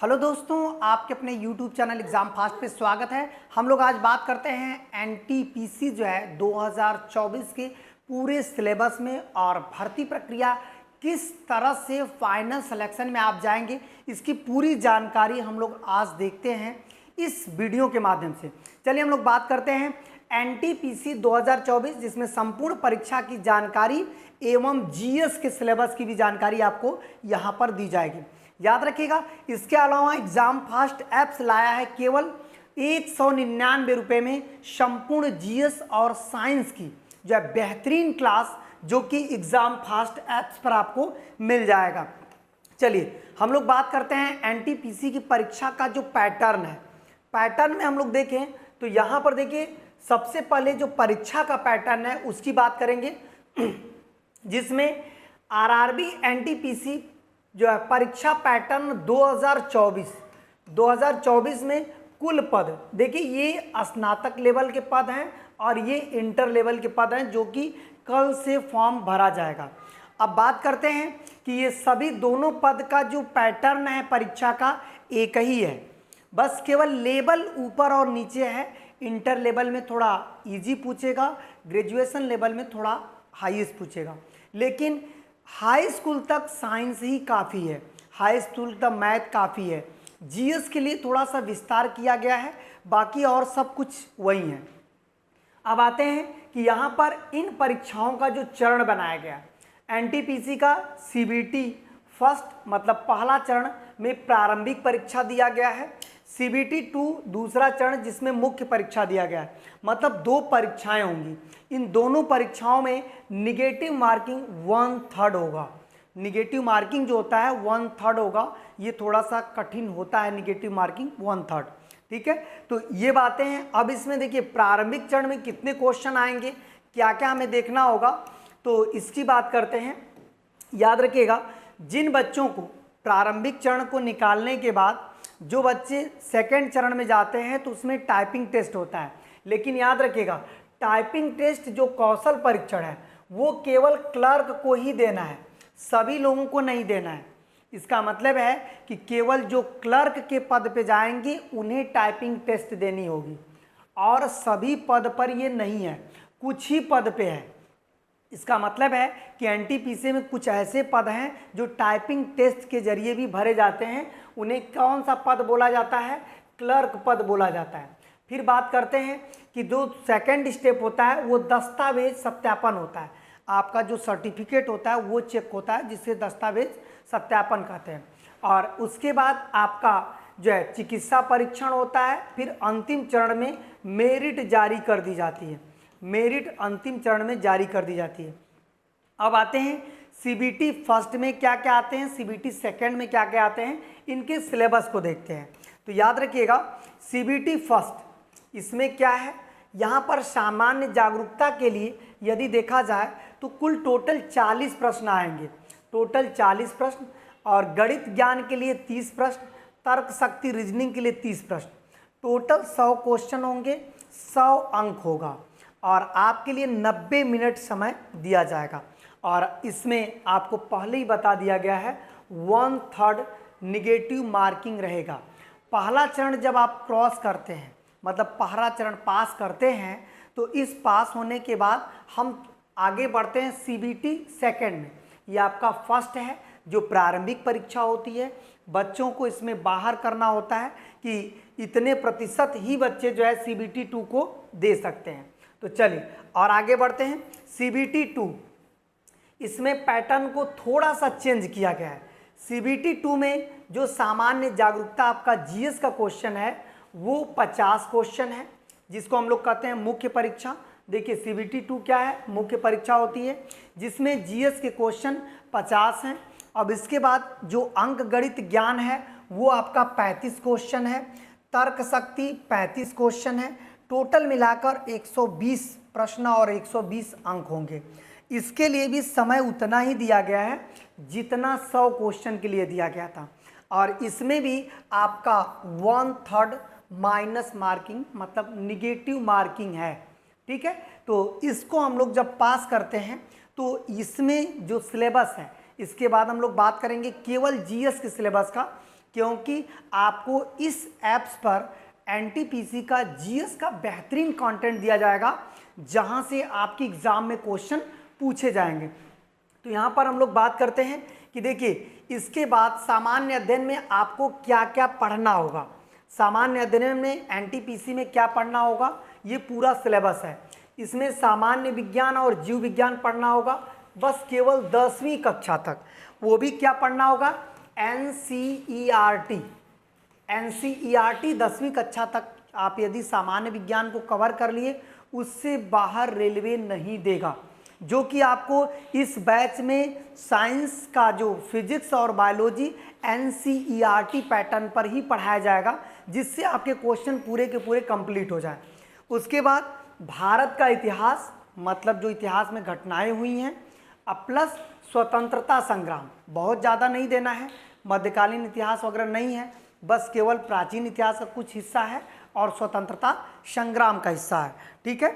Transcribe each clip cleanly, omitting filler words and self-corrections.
Hello दोस्तों, आपके अपने YouTube चैनल एग्ज़ाम फास्ट पे स्वागत है। हम लोग आज बात करते हैं एनटीपीसी जो है 2024 के पूरे सिलेबस में और भर्ती प्रक्रिया किस तरह से फाइनल सिलेक्शन में आप जाएंगे, इसकी पूरी जानकारी हम लोग आज देखते हैं इस वीडियो के माध्यम से। चलिए हम लोग बात करते हैं एनटीपीसी 2024, जिसमें संपूर्ण परीक्षा की जानकारी एवं जीएस के सिलेबस की भी जानकारी आपको यहाँ पर दी जाएगी। याद रखिएगा, इसके अलावा एग्जाम फास्ट ऐप्स लाया है केवल 199 रुपये में संपूर्ण जीएस और साइंस की जो है बेहतरीन क्लास, जो कि एग्जाम फास्ट ऐप्स पर आपको मिल जाएगा। चलिए हम लोग बात करते हैं एनटीपीसी की परीक्षा का जो पैटर्न है। पैटर्न में हम लोग देखें तो यहाँ पर देखिए, सबसे पहले जो परीक्षा का पैटर्न है उसकी बात करेंगे, जिसमें आरआरबी एनटीपीसी जो है परीक्षा पैटर्न 2024 में कुल पद देखिए, ये स्नातक लेवल के पद हैं और ये इंटर लेवल के पद हैं, जो कि कल से फॉर्म भरा जाएगा। अब बात करते हैं कि ये सभी दोनों पद का जो पैटर्न है परीक्षा का एक ही है, बस केवल लेवल ऊपर और नीचे है। इंटर लेवल में थोड़ा इजी पूछेगा, ग्रेजुएशन लेवल में थोड़ा हाईएस्ट पूछेगा, लेकिन हाई स्कूल तक साइंस ही काफ़ी है, हाई स्कूल तक मैथ काफ़ी है। जीएस के लिए थोड़ा सा विस्तार किया गया है, बाकी और सब कुछ वही है। अब आते हैं कि यहाँ पर इन परीक्षाओं का जो चरण बनाया गया, एनटीपीसी का सीबीटी फर्स्ट मतलब पहला चरण में प्रारंभिक परीक्षा दिया गया है, सीबीटी 2 दूसरा चरण जिसमें मुख्य परीक्षा दिया गया है। मतलब दो परीक्षाएं होंगी, इन दोनों परीक्षाओं में निगेटिव मार्किंग 1/3 होगा। निगेटिव मार्किंग जो होता है 1/3 होगा, ये थोड़ा सा कठिन होता है निगेटिव मार्किंग 1/3। ठीक है, तो ये बातें हैं। अब इसमें देखिए प्रारंभिक चरण में कितने क्वेश्चन आएंगे, क्या क्या हमें देखना होगा, तो इसकी बात करते हैं। याद रखिएगा, जिन बच्चों को प्रारंभिक चरण को निकालने के बाद जो बच्चे सेकेंड चरण में जाते हैं तो उसमें टाइपिंग टेस्ट होता है, लेकिन याद रखिएगा टाइपिंग टेस्ट जो कौशल परीक्षण है वो केवल क्लर्क को ही देना है, सभी लोगों को नहीं देना है। इसका मतलब है कि केवल जो क्लर्क के पद पे जाएंगे उन्हें टाइपिंग टेस्ट देनी होगी, और सभी पद पर ये नहीं है, कुछ ही पद पे है। इसका मतलब है कि एनटीपीसी में कुछ ऐसे पद हैं जो टाइपिंग टेस्ट के जरिए भी भरे जाते हैं, उन्हें कौन सा पद बोला जाता है, क्लर्क पद बोला जाता है। फिर बात करते हैं कि जो सेकंड स्टेप होता है वो दस्तावेज सत्यापन होता है। आपका जो सर्टिफिकेट होता है वो चेक होता है, जिसे दस्तावेज सत्यापन कहते हैं। और उसके बाद आपका जो है चिकित्सा परीक्षण होता है। फिर अंतिम चरण में मेरिट जारी कर दी जाती है, मेरिट अंतिम चरण में जारी कर दी जाती है। अब आते हैं सीबीटी फर्स्ट में क्या क्या आते हैं, सीबीटी सेकंड में क्या क्या आते हैं, इनके सिलेबस को देखते हैं। तो याद रखिएगा, सीबीटी फर्स्ट इसमें क्या है, यहाँ पर सामान्य जागरूकता के लिए यदि देखा जाए तो कुल टोटल 40 प्रश्न आएंगे, टोटल 40 प्रश्न, और गणित ज्ञान के लिए 30 प्रश्न, तर्क शक्ति रीजनिंग के लिए 30 प्रश्न, टोटल 100 क्वेश्चन होंगे, 100 अंक होगा, और आपके लिए 90 मिनट समय दिया जाएगा। और इसमें आपको पहले ही बता दिया गया है 1/3 निगेटिव मार्किंग रहेगा। पहला चरण जब आप क्रॉस करते हैं, मतलब पहला चरण पास करते हैं, तो इस पास होने के बाद हम आगे बढ़ते हैं सीबीटी सेकंड में। ये आपका फर्स्ट है, जो प्रारंभिक परीक्षा होती है। बच्चों को इसमें बाहर करना होता है कि इतने प्रतिशत ही बच्चे जो है सीबीटी 2 को दे सकते हैं। तो चलिए और आगे बढ़ते हैं। सीबीटी 2 इसमें पैटर्न को थोड़ा सा चेंज किया गया है। सीबीटी 2 में जो सामान्य जागरूकता आपका जीएस का क्वेश्चन है वो 50 क्वेश्चन है, जिसको हम लोग कहते हैं मुख्य परीक्षा। देखिए सीबीटी 2 क्या है, मुख्य परीक्षा होती है, जिसमें जीएस के क्वेश्चन 50 हैं। अब इसके बाद जो अंक गणित ज्ञान है वो आपका 35 क्वेश्चन है, तर्क शक्ति 35 क्वेश्चन है, टोटल मिलाकर 120 प्रश्न और 120 अंक होंगे। इसके लिए भी समय उतना ही दिया गया है जितना 100 क्वेश्चन के लिए दिया गया था, और इसमें भी आपका 1/3 माइनस मार्किंग मतलब निगेटिव मार्किंग है। ठीक है, तो इसको हम लोग जब पास करते हैं तो इसमें जो सिलेबस है, इसके बाद हम लोग बात करेंगे केवल जीएस के सिलेबस का क्योंकि आपको इस ऐप्स पर एनटीपीसी का जीएस का बेहतरीन कंटेंट दिया जाएगा, जहां से आपकी एग्जाम में क्वेश्चन पूछे जाएंगे। तो यहाँ पर हम लोग बात करते हैं कि देखिए, इसके बाद सामान्य अध्ययन में आपको क्या क्या पढ़ना होगा। सामान्य अध्ययन में एनटीपीसी में क्या पढ़ना होगा, ये पूरा सिलेबस है। इसमें सामान्य विज्ञान और जीव विज्ञान पढ़ना होगा, बस केवल 10वीं कक्षा तक। वो भी क्या पढ़ना होगा, एनसीईआरटी। एनसीईआरटी 10वीं कक्षा तक आप यदि सामान्य विज्ञान को कवर कर लिए, उससे बाहर रेलवे नहीं देगा। जो कि आपको इस बैच में साइंस का जो फिजिक्स और बायोलॉजी एनसीईआरटी पैटर्न पर ही पढ़ाया जाएगा, जिससे आपके क्वेश्चन पूरे के पूरे कंप्लीट हो जाए। उसके बाद भारत का इतिहास, मतलब जो इतिहास में घटनाएं हुई हैं, प्लस स्वतंत्रता संग्राम, बहुत ज़्यादा नहीं देना है, मध्यकालीन इतिहास वगैरह नहीं है, बस केवल प्राचीन इतिहास का कुछ हिस्सा है और स्वतंत्रता संग्राम का हिस्सा है। ठीक है,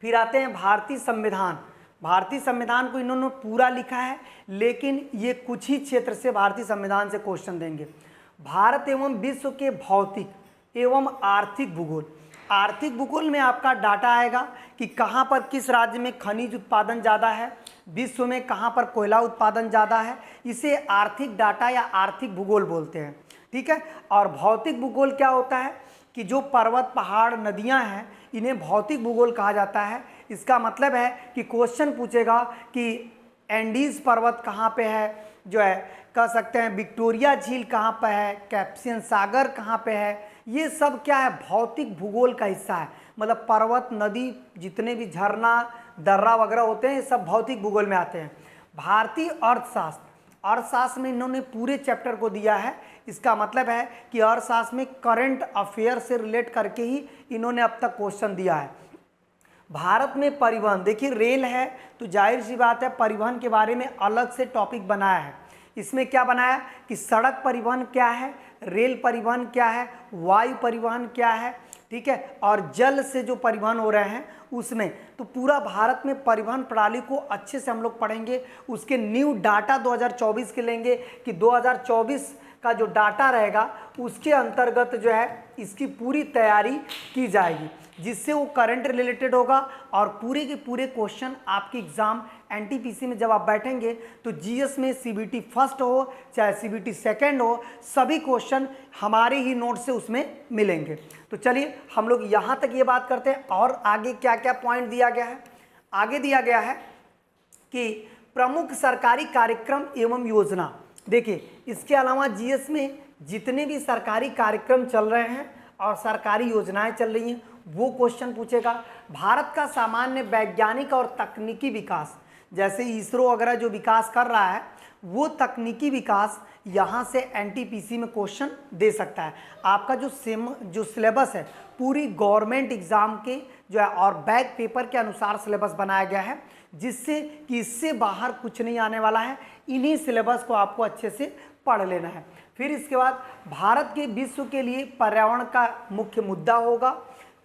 फिर आते हैं भारतीय संविधान। भारतीय संविधान को इन्होंने पूरा लिखा है, लेकिन ये कुछ ही क्षेत्र से भारतीय संविधान से क्वेश्चन देंगे। भारत एवं विश्व के भौतिक एवं आर्थिक भूगोल। आर्थिक भूगोल में आपका डाटा आएगा कि कहाँ पर किस राज्य में खनिज उत्पादन ज़्यादा है, विश्व में कहाँ पर कोयला उत्पादन ज़्यादा है, इसे आर्थिक डाटा या आर्थिक भूगोल बोलते हैं। ठीक है, और भौतिक भूगोल क्या होता है कि जो पर्वत, पहाड़, नदियाँ हैं, इन्हें भौतिक भूगोल कहा जाता है। इसका मतलब है कि क्वेश्चन पूछेगा कि एंडीज पर्वत कहाँ पे है, जो है कह सकते हैं विक्टोरिया झील कहाँ पे है, कैस्पियन सागर कहाँ पे है, ये सब क्या है, भौतिक भूगोल का हिस्सा है। मतलब पर्वत, नदी, जितने भी झरना, दर्रा वगैरह होते हैं, ये सब भौतिक भूगोल में आते हैं। भारतीय अर्थशास्त्र, अर्थशास्त्र में इन्होंने पूरे चैप्टर को दिया है। इसका मतलब है कि अर्थशास्त्र में करंट अफेयर से रिलेट करके ही इन्होंने अब तक क्वेश्चन दिया है। भारत में परिवहन, देखिए रेल है तो जाहिर सी बात है परिवहन के बारे में अलग से टॉपिक बनाया है। इसमें क्या बनाया कि सड़क परिवहन क्या है, रेल परिवहन क्या है, वायु परिवहन क्या है, ठीक है, और जल से जो परिवहन हो रहे हैं उसमें, तो पूरा भारत में परिवहन प्रणाली को अच्छे से हम लोग पढ़ेंगे। उसके न्यू डाटा 2024 के लेंगे कि 2024 का जो डाटा रहेगा उसके अंतर्गत जो है इसकी पूरी तैयारी की जाएगी, जिससे वो करंट रिलेटेड होगा और पूरे के पूरे क्वेश्चन आपकी एग्जाम एनटीपीसी में जब आप बैठेंगे तो जीएस में सीबीटी फर्स्ट हो चाहे सीबीटी सेकंड हो, सभी क्वेश्चन हमारे ही नोट से उसमें मिलेंगे। तो चलिए हम लोग यहाँ तक ये बात करते हैं, और आगे क्या क्या पॉइंट दिया गया है। आगे दिया गया है कि प्रमुख सरकारी कार्यक्रम एवं योजना। देखिए, इसके अलावा जीएस में जितने भी सरकारी कार्यक्रम चल रहे हैं और सरकारी योजनाएं चल रही हैं वो क्वेश्चन पूछेगा। भारत का सामान्य वैज्ञानिक और तकनीकी विकास, जैसे इसरो वगैरह जो विकास कर रहा है, वो तकनीकी विकास यहाँ से एनटीपीसी में क्वेश्चन दे सकता है। आपका जो सिलेबस है पूरी गवर्नमेंट एग्जाम के जो है और बैक पेपर के अनुसार सिलेबस बनाया गया है, जिससे कि इससे बाहर कुछ नहीं आने वाला है। इन्हीं सिलेबस को आपको अच्छे से पढ़ लेना है। फिर इसके बाद भारत के विश्व के लिए पर्यावरण का मुख्य मुद्दा होगा।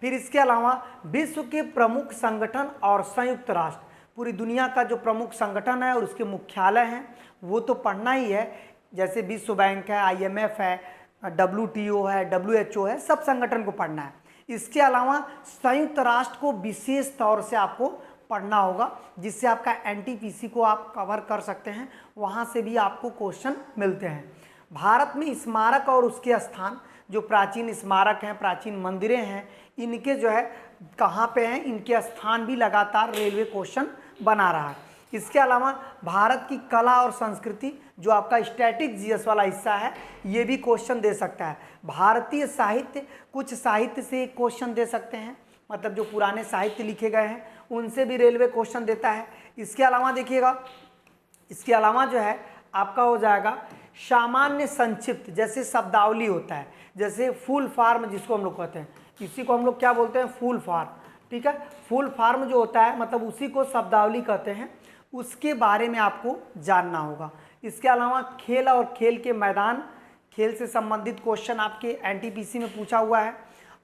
फिर इसके अलावा विश्व के प्रमुख संगठन और संयुक्त राष्ट्र, पूरी दुनिया का जो प्रमुख संगठन है और उसके मुख्यालय हैं वो तो पढ़ना ही है, जैसे विश्व बैंक है, आईएमएफ है, डब्ल्यूटीओ है, डब्ल्यूएचओ है, सब संगठन को पढ़ना है। इसके अलावा संयुक्त राष्ट्र को विशेष तौर से आपको पढ़ना होगा, जिससे आपका एनटीपीसी को आप कवर कर सकते हैं, वहाँ से भी आपको क्वेश्चन मिलते हैं। भारत में स्मारक और उसके स्थान, जो प्राचीन स्मारक हैं, प्राचीन मंदिरें हैं, इनके जो है कहाँ पे हैं, इनके स्थान भी लगातार रेलवे क्वेश्चन बना रहा है। इसके अलावा भारत की कला और संस्कृति, जो आपका स्टैटिक जीएस वाला हिस्सा है, ये भी क्वेश्चन दे सकता है। भारतीय साहित्य, कुछ साहित्य से क्वेश्चन दे सकते हैं, मतलब जो पुराने साहित्य लिखे गए हैं उनसे भी रेलवे क्वेश्चन देता है। इसके अलावा देखिएगा, इसके अलावा जो है आपका हो जाएगा सामान्य संक्षिप्त, जैसे शब्दावली होता है, जैसे फुल फॉर्म जिसको हम लोग कहते हैं, इसी को हम लोग क्या बोलते हैं, फुल फॉर्म। ठीक है, फुल फॉर्म जो होता है मतलब उसी को शब्दावली कहते हैं, उसके बारे में आपको जानना होगा। इसके अलावा खेल और खेल के मैदान, खेल से संबंधित क्वेश्चन आपके एनटीपीसी में पूछा हुआ है।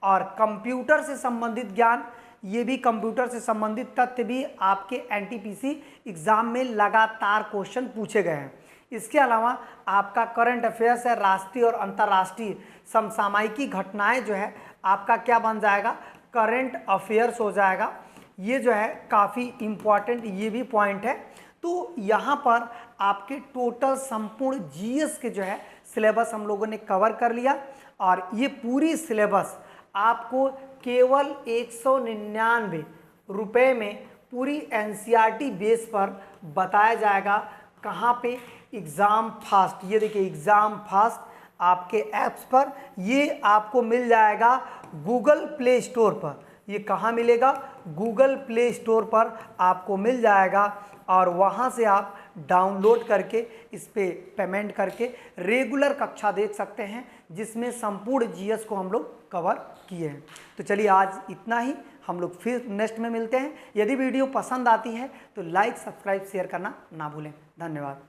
और कंप्यूटर से संबंधित ज्ञान, ये भी कंप्यूटर से संबंधित तथ्य भी आपके एनटीपीसी एग्जाम में लगातार क्वेश्चन पूछे गए हैं। इसके अलावा आपका करंट अफेयर्स है, राष्ट्रीय और अंतर्राष्ट्रीय समसामयिकी घटनाएं जो है आपका क्या बन जाएगा, करंट अफेयर्स हो जाएगा। ये जो है काफ़ी इम्पॉर्टेंट ये भी पॉइंट है। तो यहाँ पर आपके टोटल संपूर्ण जीएस के जो है सिलेबस हम लोगों ने कवर कर लिया और ये पूरी सिलेबस आपको केवल 199 रुपये में पूरी एनसीईआरटी बेस पर बताया जाएगा। कहाँ पे, एग्ज़ाम फास्ट। ये देखिए एग्ज़ाम फास्ट आपके ऐप्स पर, ये आपको मिल जाएगा गूगल प्ले स्टोर पर। ये कहाँ मिलेगा, गूगल प्ले स्टोर पर आपको मिल जाएगा और वहाँ से आप डाउनलोड करके इस पे पेमेंट करके रेगुलर कक्षा देख सकते हैं, जिसमें संपूर्ण जीएस को हम लोग कवर किए हैं। तो चलिए आज इतना ही, हम लोग फिर नेक्स्ट में मिलते हैं। यदि वीडियो पसंद आती है तो लाइक, सब्सक्राइब, शेयर करना ना भूलें। धन्यवाद।